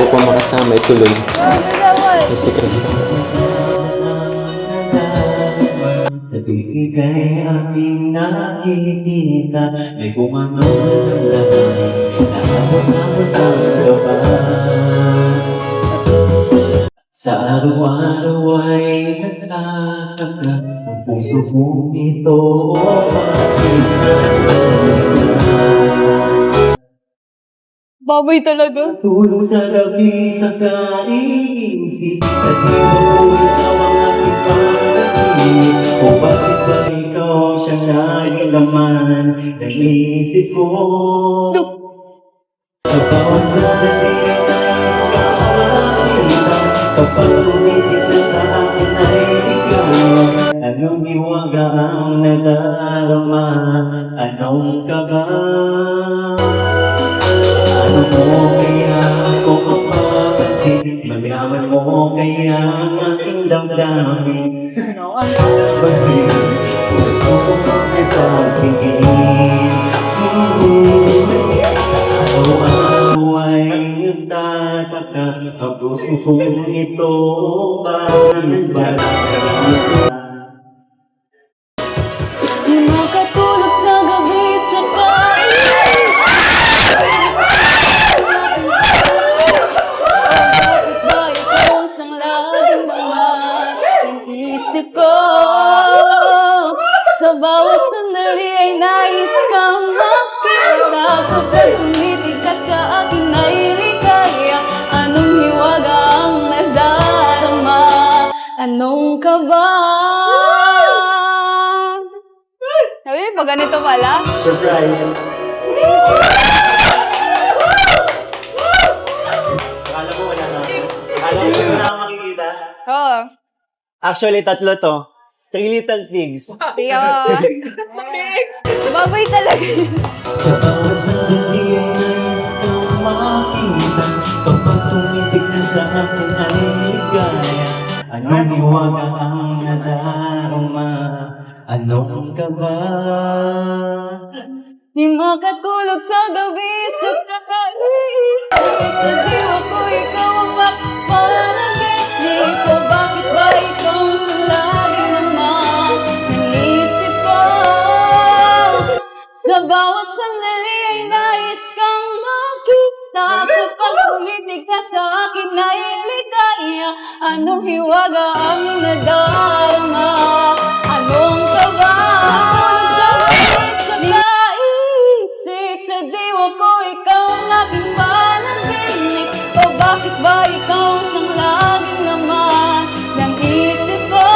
ko po makasama ituloy. Si Krista. Sa bigay aking nakikita, may kumano sa damdamin, naabot-abot ang gaba. Sa araw-araw ay nagtataka, ang puso kong ito o bakit sa Baboy talaga. tulong sa gabi sa kaiisip, sa diwa ko ikaw ang aking panaginip. O bakit ba ikaw siyang laging laman ng isip ko? Sa bawat sandali ay nais ka makita, kapag tumitig na sa akin ay ligaya. Anong hiwaga ang nadarama, anong kaba? Ano mo kaya ako mapapansin? Magyaman mo kaya ang aking damdamin. Bakit gusto ko ay pagtingin? Sa araw-araw ay nagtataka, ang puso kong ito bakit ba Di makatulog sa gabi sa kain. Bakit ba ikaw siyang laging naman ng isip ko? Sa bawat sandali ay nais kang makita, kapag tumitig ka sa akin ay ligaya. Anong hiwaga ang nadarama, anong kaba? Sabi, pag ganito pala. surprise? Akala mo wala na. Akala mo wala na makikita? Oo. Actually, tatlo to. 3 Little Pigs. Tiyo. Baboy talaga. Sa bawat sandali ay nais kang makita, kapag tumitig na sa akin ay ligaya. Anong hiwaga ang nadarama, anong kaba? Di makatulog sa gabi sa kakaisip, sa diwa ko ikaw ang mapanaginip. O bakit ba ikaw siyang laging naman ng isip ko? Sa bawat sandali ay nais kang makita, kapag tumitig ka sa akin ay ligaya. Anong hiwaga ang nadarama, anong kaba? Sa kaisip, sa diwa ko ikaw ang aking panaginip. O bakit ba ikaw siyang laging naman ng isip ko?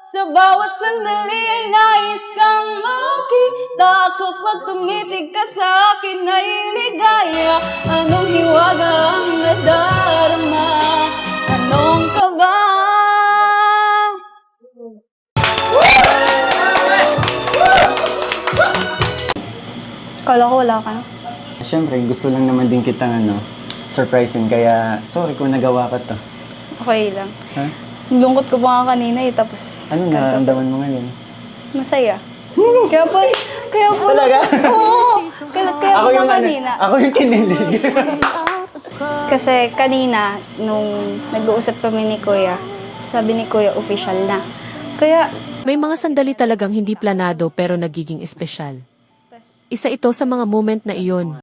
Sa bawat sandali ay nais kang makita, kapag tumitig ka sa akin ay ligaya. Anong hiwaga ang nadarama, anong kaba? Kala ko wala ka na. Siyempre, gusto lang naman din kitang surprising. Kaya, sorry kung nagawa ko to. Okay lang. Ha? Lungkot ko pa nga kanina eh, tapos... Ano nararamdaman mo ngayon? Masaya. Kaya po... Talaga? Oo! Kaya Ako po yung kanina. ako yung kinilig. Kasi kanina, nung nag-uusap kami ni Kuya, sabi ni Kuya official na. Kaya... May mga sandali talagang hindi planado pero nagiging espesyal. Isa ito sa mga moment na iyon.